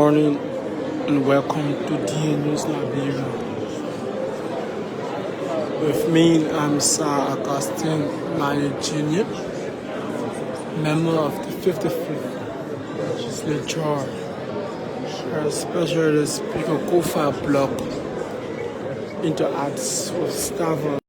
morning and welcome to DA News Liberia. With me, I'm Sir Augustine Mali Jr., member of the 55th Legislature, especially the Speaker Cllr block interacts with staffers.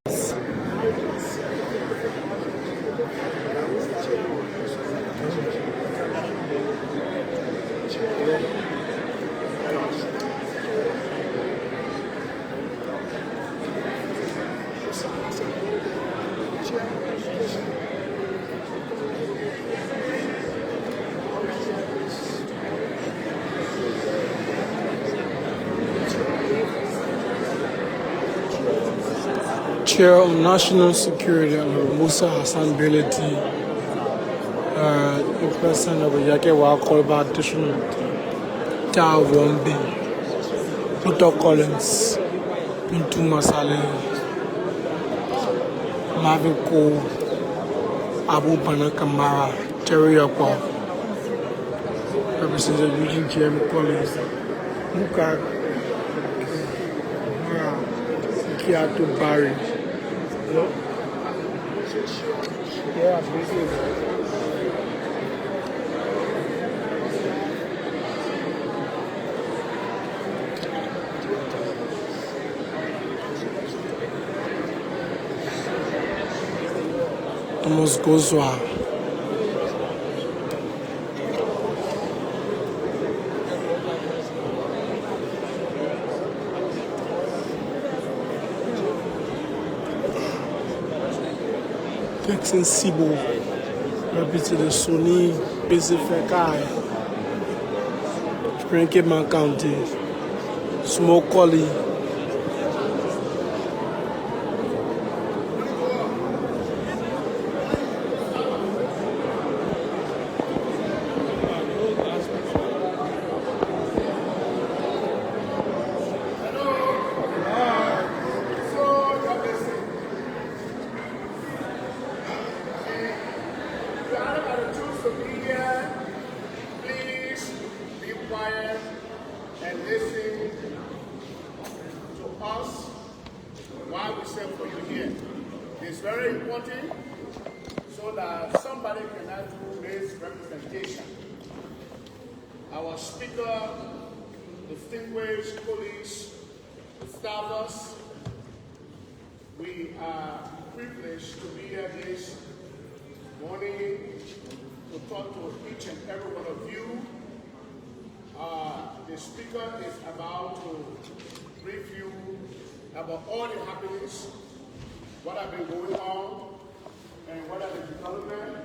Chair on National Security and Musa Hassan Beleti, the president of the Yakewa Kolba Additional Tao Wombi, Dr. Collins, Pintu Masale, Marvin Cole, Abu Bana Kamara, Terry Akwa, Representative Eugene J.M. Collins, Muka Kiatu Barry. Yeah, basically. Thomas Gozwa. Texan Sibo, represented Sony, Pacific Eye, Springman County, Smoke Collie. And listen to us while we send for you here. It's very important so that somebody can actually raise representation. Our speaker, distinguished police staffers, we are privileged to be here this morning to talk to each and every one of you. The speaker is about to brief you about all the happenings, what have been going on, and what are the development,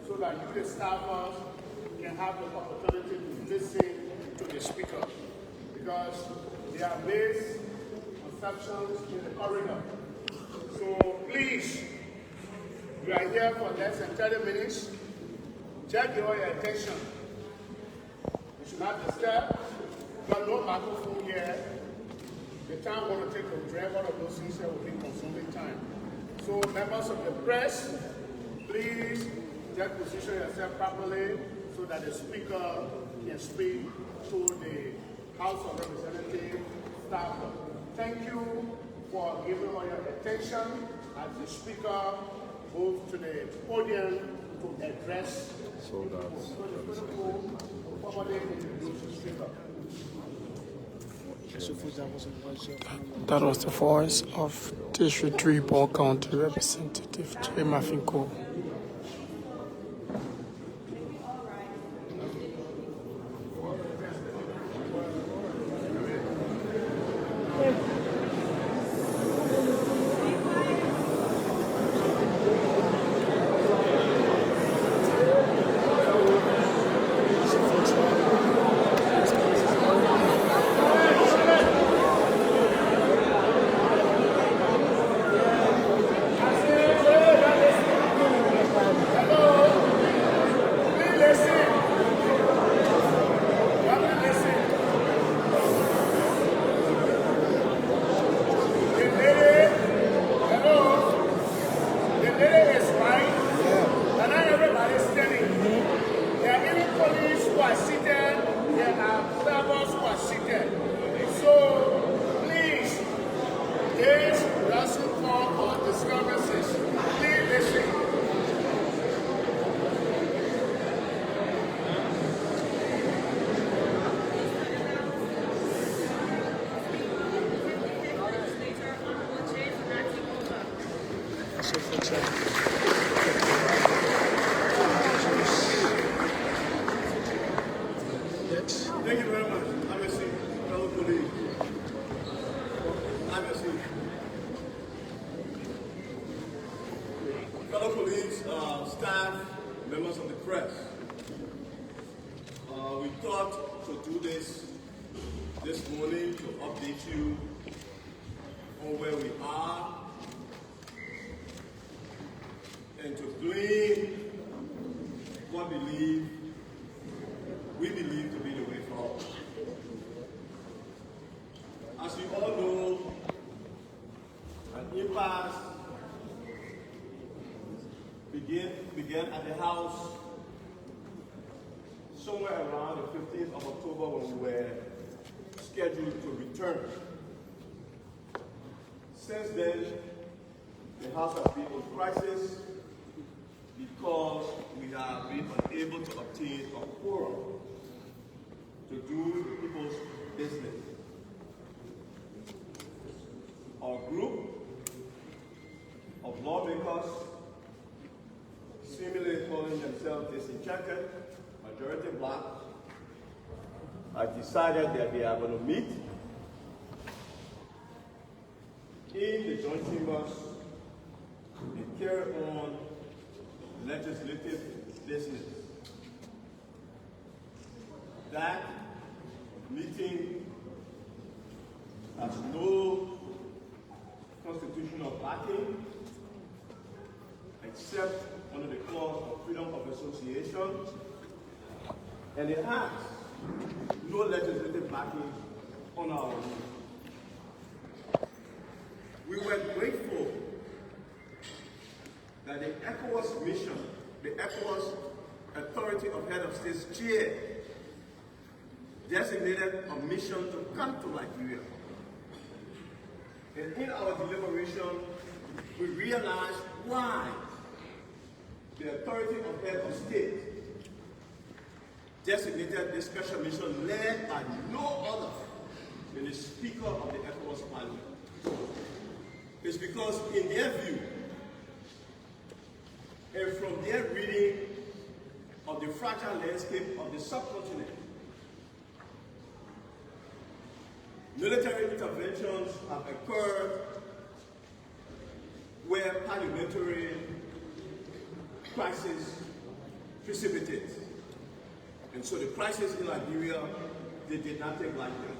so that you, the staffers, can have the opportunity to listen to the speaker. Because there are misconceptions in the corridor. So please, you are here for less than 30 minutes. Check your attention. You should not disturb. But no microphone here. The time we're going to take a break, all of those things here will be consuming time. So members of the press, please just position yourself properly so that the speaker can speak to the House of Representatives staff. Thank you for giving all your attention as the speaker moves to the podium to address the speaker. That was the voice of District 3 Ball County Representative J. Mafinko. Thank you very much. Have a seat, fellow colleagues. Have a seat. Fellow colleagues, staff, members of the press. We thought to do this morning to update you on where we are and to glean what we believe to be the way forward. As you all know, an impasse began at the House somewhere around the 15th of October when we were scheduled to return. Since then, the House has been in crisis because we have been unable to obtain a quorum to do the people's business. Our group of lawmakers, seemingly calling themselves disenchanted, majority black, have decided that they are going to meet in the joint chambers and carry on legislative business. That meeting has no constitutional backing except under the clause of freedom of association, and it has no legislative backing on our rules. We were grateful that the ECOWAS mission, the ECOWAS Authority of Head of States chair, designated a mission to come to Liberia. And in our deliberation, we realized why the Authority of Head of State designated this special mission led by no other than the Speaker of the ECOWAS Parliament. It's because in their view, and from their reading of the fragile landscape of the subcontinent, military interventions have occurred where parliamentary crisis precipitates. And so the crisis in Liberia, they did not take lightly.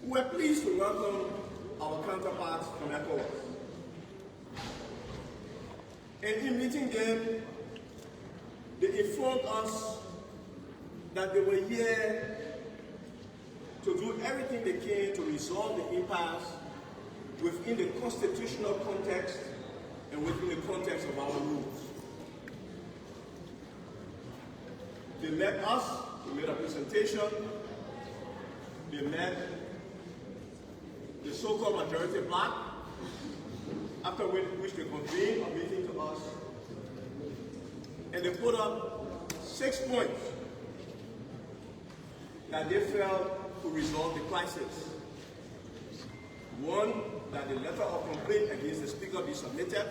We're pleased to welcome our counterparts from ECOWAS. And in meeting them, they informed us that they were here to do everything they can to resolve the impasse within the constitutional context and within the context of our rules. They met us, we made a presentation, they met the so-called majority black, after which they convened a meeting to us, and they put up 6 points that they felt could resolve the crisis. 1, that the letter of complaint against the Speaker be submitted.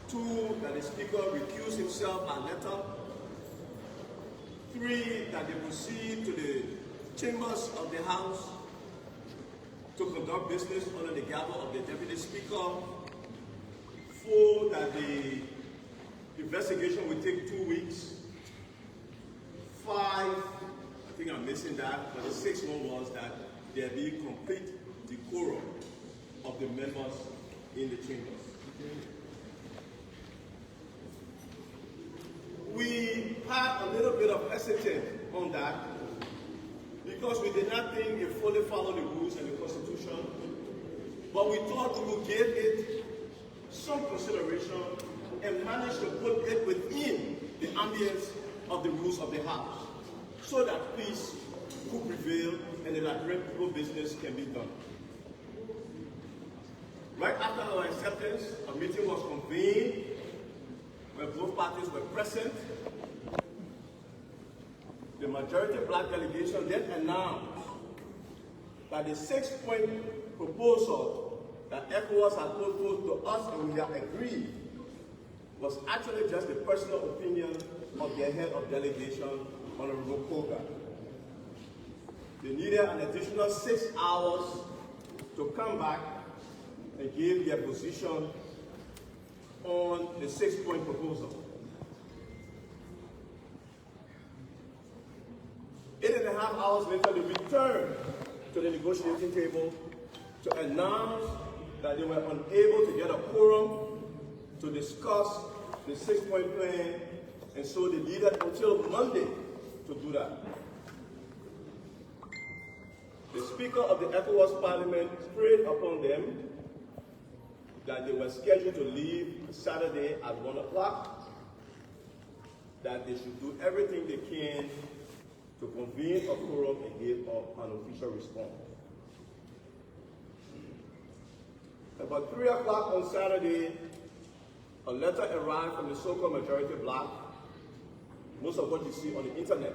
2, that the Speaker recuse himself by letter. 3, that they proceed to the chambers of the House to conduct business under the gavel of the Deputy Speaker. 4, that the investigation will take 2 weeks. 5, I think I'm missing that, but the 6th one was that there be complete decorum of the members in the chambers. We had a little bit of hesitation on that because we did not think it fully followed the rules and the Constitution, but we thought we would give it some consideration and manage to put it within the ambience of the rules of the House so that peace could prevail and the Liberian people business can be done. Right after our acceptance, a meeting was convened where both parties were present. The majority black delegation then announced that the 6-point proposal that ECOWAS had proposed to us and we have agreed was actually just the personal opinion of their head of delegation, Honorable Koffa. They needed an additional 6 hours to come back and give their position on the 6-point proposal. 8.5 hours later, they returned to the negotiating table to announce that they were unable to get a quorum to discuss the 6-point plan, and so they needed until Monday to do that. The Speaker of the ECOWAS Parliament preyed upon them that they were scheduled to leave Saturday at 1 o'clock, that they should do everything they can to convene a quorum and give an official response. About 3 o'clock on Saturday, a letter arrived from the so-called majority bloc, most of what you see on the internet,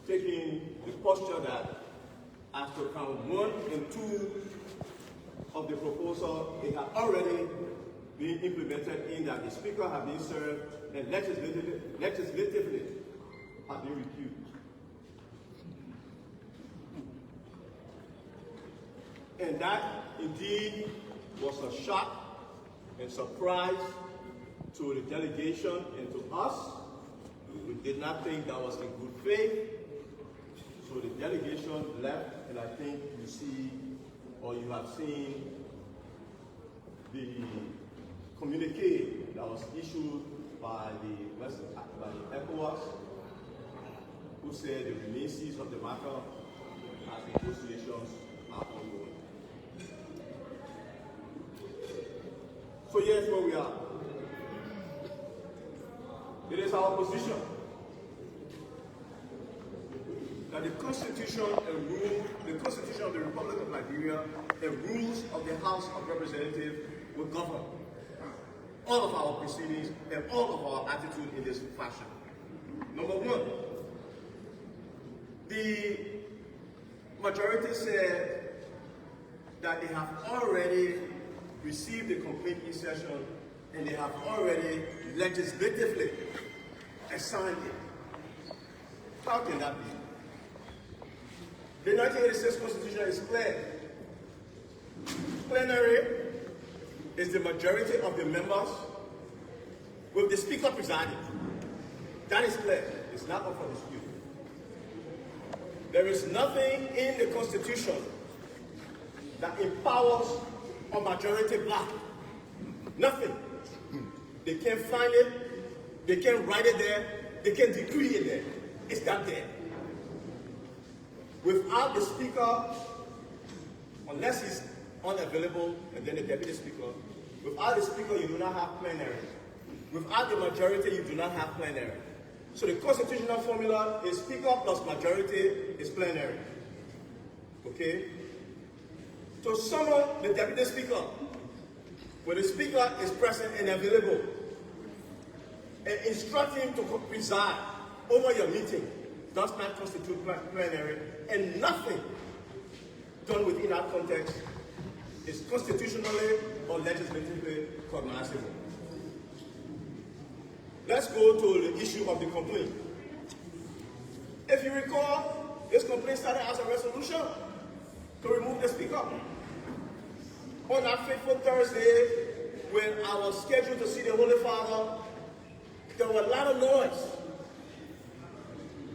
taking the posture that after count 1 and 2 of the proposal, it had already been implemented in that the Speaker had been served and legislatively had been recused. And that indeed was a shock and surprise to the delegation and to us. We did not think that was in good faith. So the delegation left, and I think you see, or you have seen, the communique that was issued by the ECOWAS, who said the remains of the matter as negotiations are ongoing. So here's where we are. It is our position that the Constitution and the Constitution of the Republic of Liberia and rules of the House of Representatives will govern all of our proceedings and all of our attitude in this fashion. Number one, the majority said that they have already received the complaint in session and they have already legislatively assigned it. How can that be? The 1986 Constitution is clear. Plenary is the majority of the members with the Speaker presiding. That is clear. It's not up for dispute. There is nothing in the Constitution that empowers a majority bloc. Nothing. They can't find it, they can't write it there, they can't decree it there. It's not there. Without the Speaker, unless he's unavailable, and then the Deputy Speaker, without the Speaker, you do not have plenary. Without the majority, you do not have plenary. So the constitutional formula is Speaker plus majority is plenary. Okay? To summon the Deputy Speaker, when the Speaker is present and available, and instruct him to preside over your meeting, does not constitute plenary, and nothing done within that context is constitutionally or legislatively cognizable. Let's go to the issue of the complaint. If you recall, this complaint started as a resolution to remove the Speaker. On that fateful Thursday, when I was scheduled to see the Holy Father, there was a lot of noise.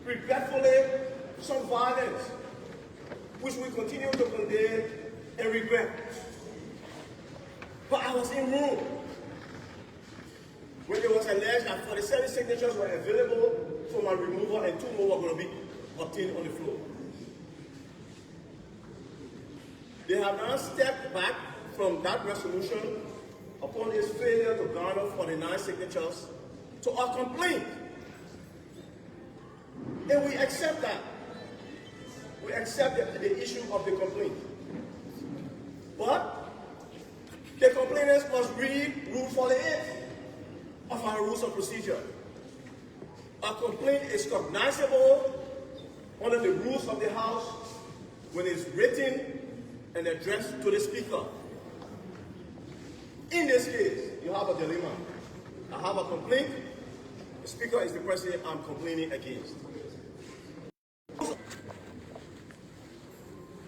Regretfully, some violence, which we continue to condemn and regret. But I was in room when it was alleged that 47 signatures were available for my removal and 2 more were going to be obtained on the floor. They have now stepped back from that resolution upon its failure to garner 49 signatures to a complaint. And we accept that. We accept the issue of the complaint. But the complainants must read Rule 48 of our Rules of Procedure. A complaint is cognizable under the rules of the House when it's written and address to the Speaker. In this case, you have a dilemma. I have a complaint. The Speaker is the person I'm complaining against.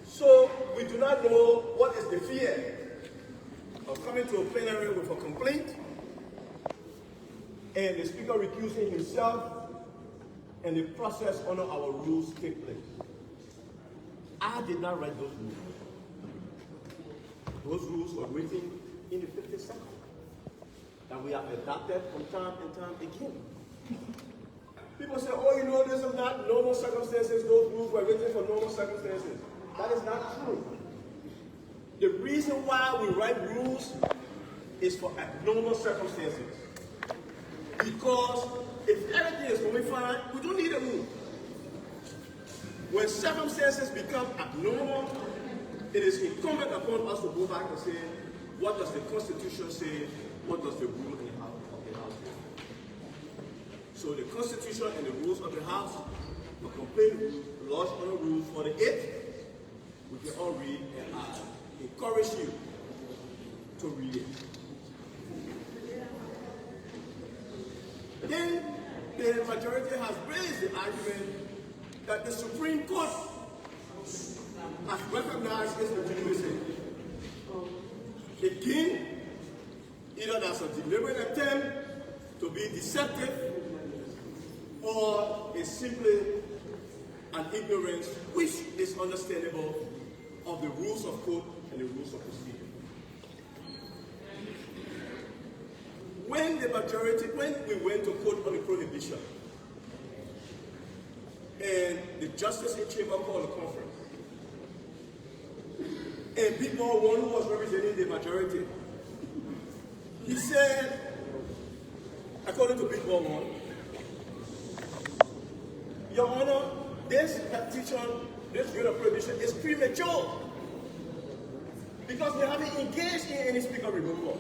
So we do not know what is the fear of coming to a plenary with a complaint and the Speaker recusing himself and the process under our rules take place. I did not write those rules. Those rules were written in the 50th century that we have adopted from time and time again. People say, oh, you know, this is not normal circumstances. Those rules were written for normal circumstances. That is not true. The reason why we write rules is for abnormal circumstances. Because if everything is going fine, we don't need a rule. When circumstances become abnormal, it is incumbent upon us to go back and say, what does the Constitution say? What does the rule of the House say? So the Constitution and the rules of the House, the complaint lodged on the rules for the 8th, we can all read, and I encourage you to read it. Then the majority has raised the argument that the Supreme Court has recognized its legitimacy. Again, either that's a deliberate attempt to be deceptive or is simply an ignorance which is understandable of the rules of court and the rules of procedure. When we went to court on the prohibition, and the justice in chamber called a conference, and people, one who was representing the majority, he said, according to people one, Your Honor, this petition, this unit of prohibition is premature because they haven't engaged in any Speaker removal.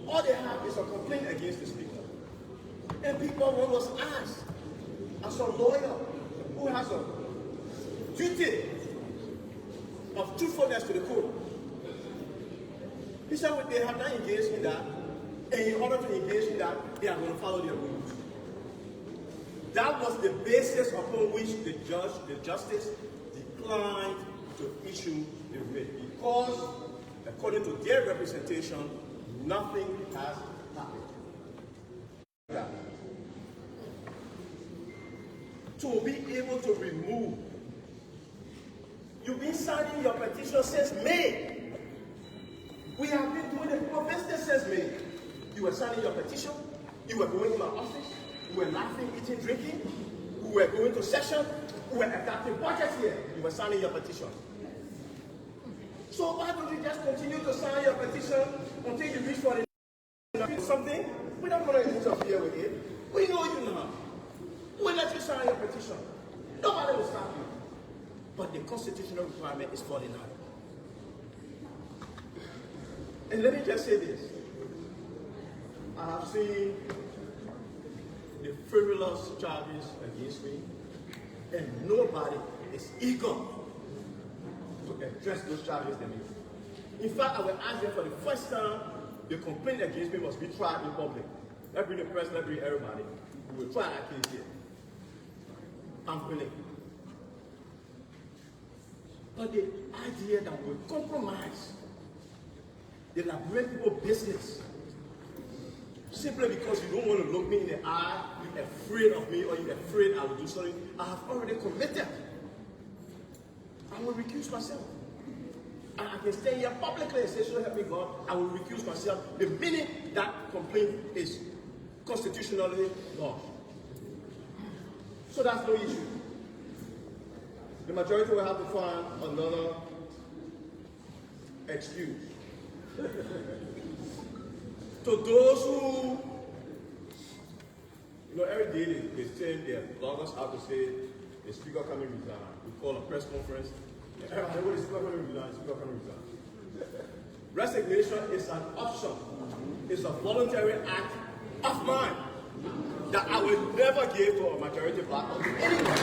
All they have is a complaint against the Speaker. And people one was asked, as a lawyer who has a duty of truthfulness to the court, he said they have not engaged in that, and in order to engage in that, they are going to follow their rules. That was the basis upon which the justice declined to issue the writ, because according to their representation, nothing has happened. To be able to remove, you've been signing your petition since May. We have been doing it for business since May. You were signing your petition, you were going to my office, you were laughing, eating, drinking, we were going to session, we were adopting budgets here, you were signing your petition. So why don't you just continue to sign your petition until you reach for something? We don't want to interfere with it. We know you now. We'll let you sign your petition. Nobody will stop you. But the constitutional requirement is falling out. And let me just say this. I have seen the frivolous charges against me, and nobody is eager to address those charges than me. In fact, I will ask them for the first time, the complaint against me must be tried in public. Let's bring the press, let's bring everybody. We will try that case here. I'm willing. But the idea that we compromise the Liberian people business simply because you don't want to look me in the eye, you're afraid of me, or you're afraid I will do something I have already committed, I will recuse myself. And I can stay here publicly and say, so help me God, I will recuse myself the minute that complaint is constitutionally lodged. So that's no issue. The majority will have to find another excuse. To those who, every day they send their bloggers out to say, the Speaker coming to resign. We call a press conference. Everybody, the Speaker coming to resign, the Speaker coming to resign. Resignation is an option. It's a voluntary act of mine that I will never give to a majority black or to anyone.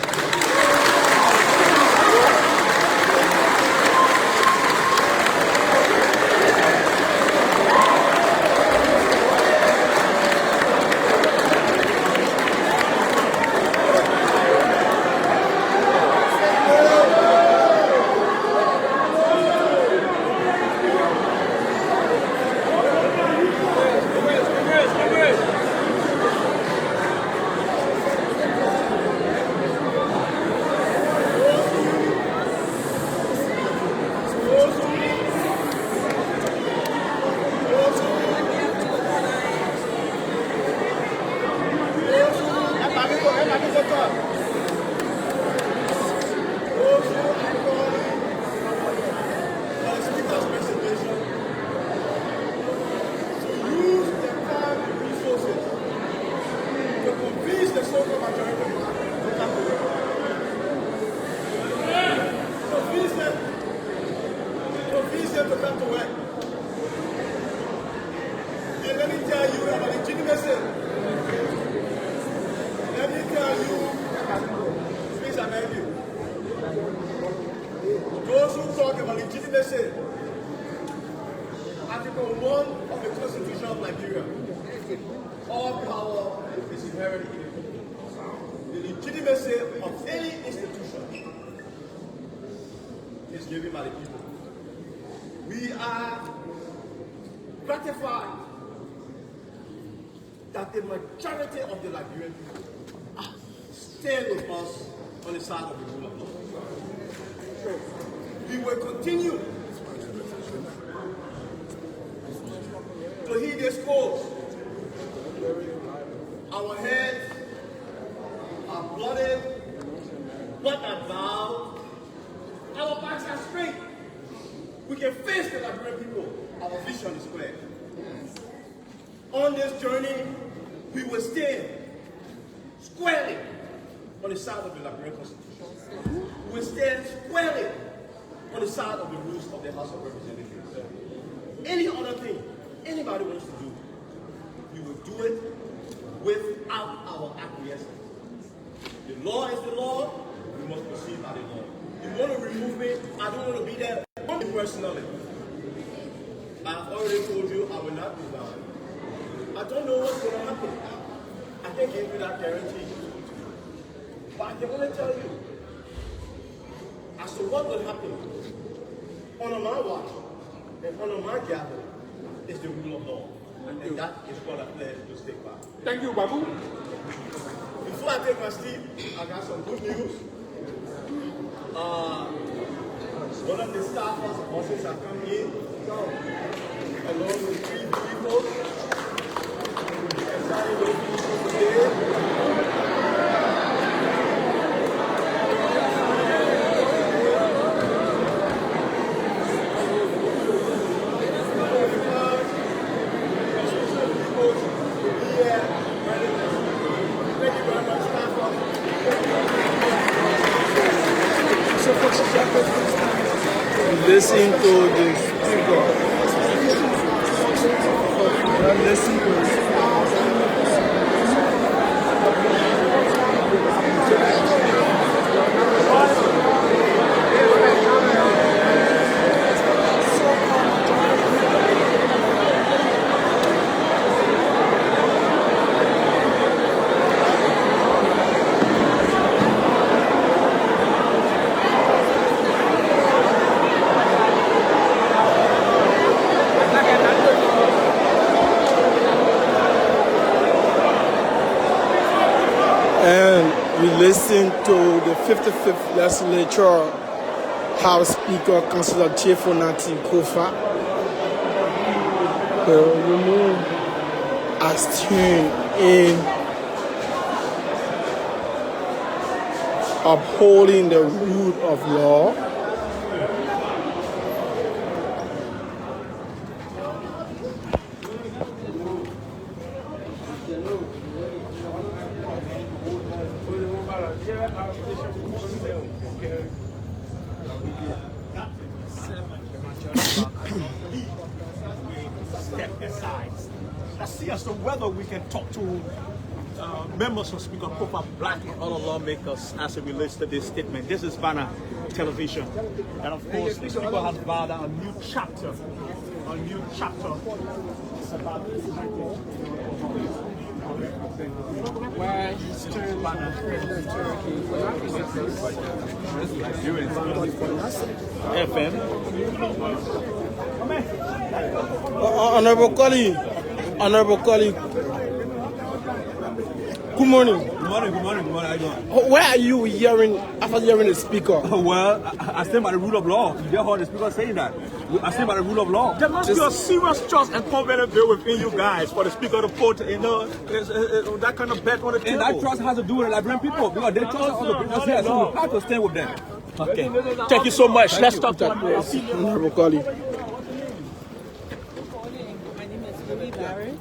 legitimacy to come to work. And let me tell you about legitimacy. Let me tell you, please, I beg you. Those who talk about legitimacy, Article 1 of the Constitution of Liberia, all power is inherent in it. The legitimacy of any institution is given by the people. We are gratified that the majority of the Liberian people stand with us on the side of the rule of law. We will continue to heed this course. Our heads are blooded, blood and bowed. Our backs are straight. We can face the Liberian people. Our vision is clear. On this journey, we will stand squarely on the side of the Liberian Constitution. We will stand squarely on the side of the rules of the House of Representatives. Any other thing anybody wants to do, we will do it without our acquiescence. The law is the law. We must proceed by the law. You want to remove me? I don't want to be there personally. I've already told you I will not be bound. I don't know what's going to happen. I can't give you that guarantee. But I can only tell you as to what will happen on my watch and on my gathering is the rule of law. And that is what I pledge to stick by. Thank you, Babu. Before I take my seat, I got some good news. One of the staff officers have come in along with 3 people. We are starting those people today. Listen to the speaker. Listen to the listen to the 55th Legislature House Speaker Cllr J Fonati Koffa remain as tuned in upholding the rule of law. Step aside. Let's see as to whether we can talk to members of Speaker Coffa, black and other lawmakers as it relates to this statement. This is Banner Television. And of course, the Speaker has vowed a new chapter. A new chapter. It's about this Where he's turned President Turkey FM. Honorable colleague. Good morning. Good morning. How you doing? Where are you hearing after hearing the speaker? Well, I stand by the rule of law. You just heard the speaker saying that. I stand by the rule of law. There must be a serious trust and confidence built within you guys for the speaker to put that kind of bet on the table. And that trust has to do with the Liberian people because they trust all the business here, so we have to stand with them. Okay. Thank you so much. Let's stop that. Honorable colleague. My name is Lily Barry.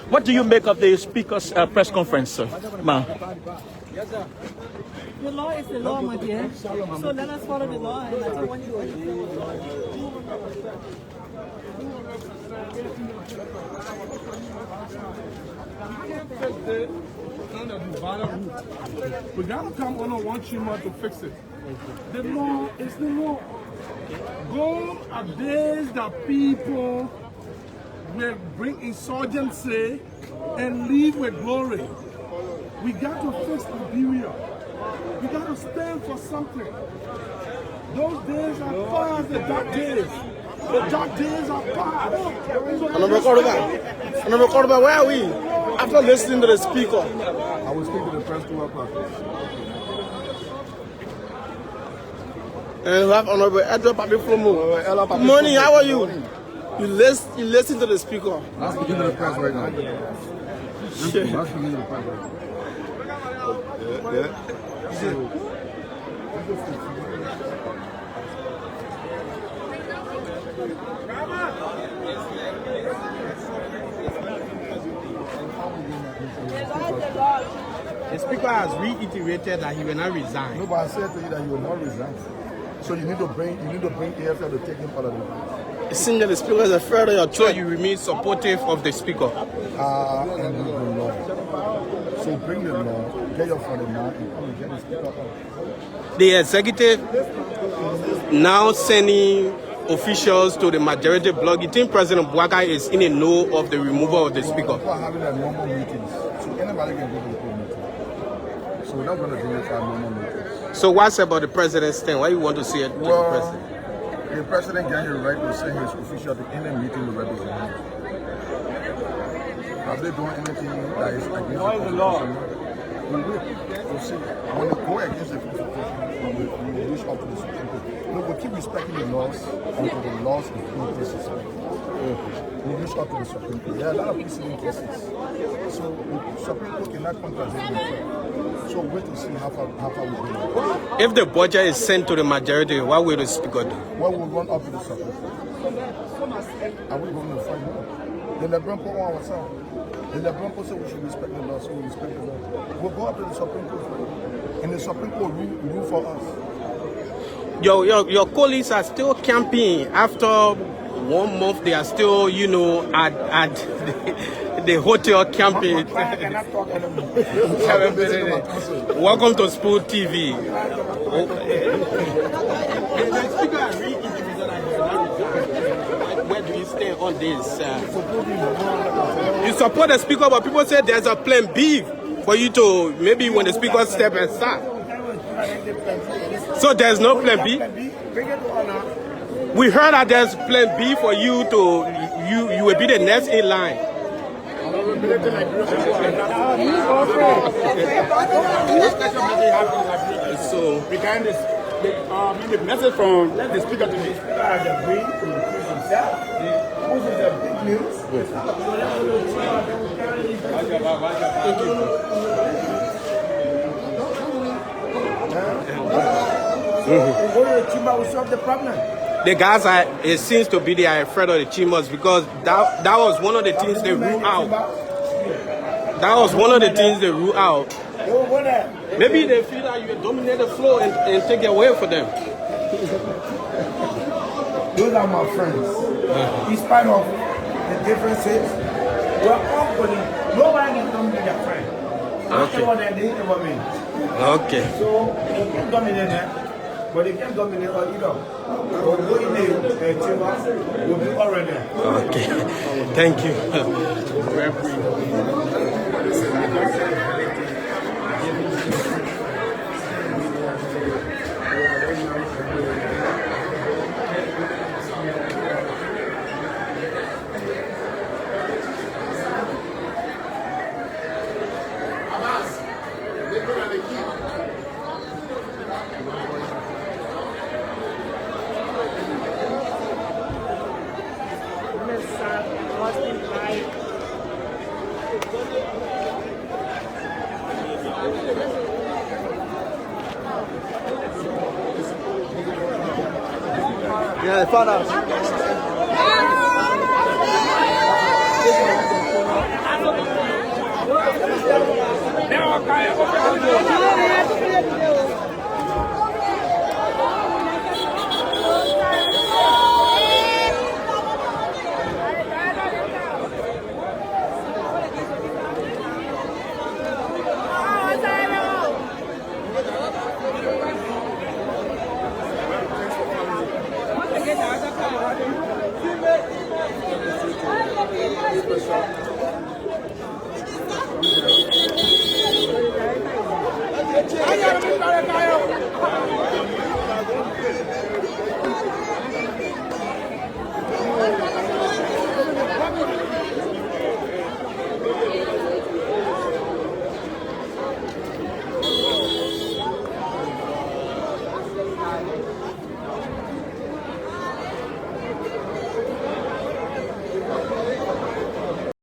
What do you make of the Speaker's press conference, ma'am? The law is the law, my dear. So let us follow the law, and I don't want you to understand what the law is. We got to come on one chima to fix it. The law is the law. Gone are days that people will bring insurgency and leave with glory. We got to fix Liberia. We got to stand for something. Those days are past, the dark days. The dark days are past. Honorable Cordoba, where are we? After listening to the speaker. I will speak to the press 2 o'clock. And we have Honorable Edward Papi Flomo. Good morning, how are you? You listen to the speaker. I'm speaking to the press right now. I'm speaking to the press right now. Yeah. The Speaker has reiterated that he will not resign. No, but I said to you that you will not resign. So you need to bring AFL to take him out of the. It seems that the speaker is afraid of your So threat. you remain supportive of the Speaker. And the law. So bring the law, get your father now, and come and get the Speaker out. The executive now sending officials to the majority bloc. You think President Bouaga is in a know of the removal of the Speaker? People are having their normal meetings. So anybody can go to the meeting. So we're not going to do it our normal meetings. So what's about the president's stand? Why you want to see it to the president? The president gets the right to send his official to any meeting to represent him. Are they doing anything that is against the Constitution? We will. We'll see. When they go against the Constitution, we will reach out to the Supreme Court. No, we'll keep respecting the laws until the laws is being disrespected. We'll reach out to the Supreme Court. There are a lot of precedent cases. So the Supreme Court cannot contradict themselves. So wait to see how far we go. If the budget is sent to the majority, what will the Speaker do? What will run up to the Supreme Court? Are we going to fight more? The Lebron put on our side. The Lebron said we should respect the law, so we respect the law. We'll go up to the Supreme Court, and the Supreme Court rule for us. Your colleagues are still camping after 1 month. They are still, at the hotel camping. Welcome to Spoon TV. Where do you stand on this? You support the Speaker, but people say there's a plan B for you to maybe when the Speaker step aside. So there's no plan B? We heard that there's plan B for you to, you will be the next in line. So behind this, the message from the Speaker to the Speaker has agreed to recuse himself, which is a big news. The guys it seems to be they are afraid of the Chimbas because that was one of the things they ruled out. That was one of the things they ruled out. Maybe they feel that you dominate the floor and take it away from them. Those are my friends. In spite of the differences, we're all colleagues. Nobody can dominate their friend. After what they hate about me. Okay. So they can dominate them, but they can't dominate us either. We'll go in the chamber, we'll be already there. Okay. Thank you. Yeah, father. Now,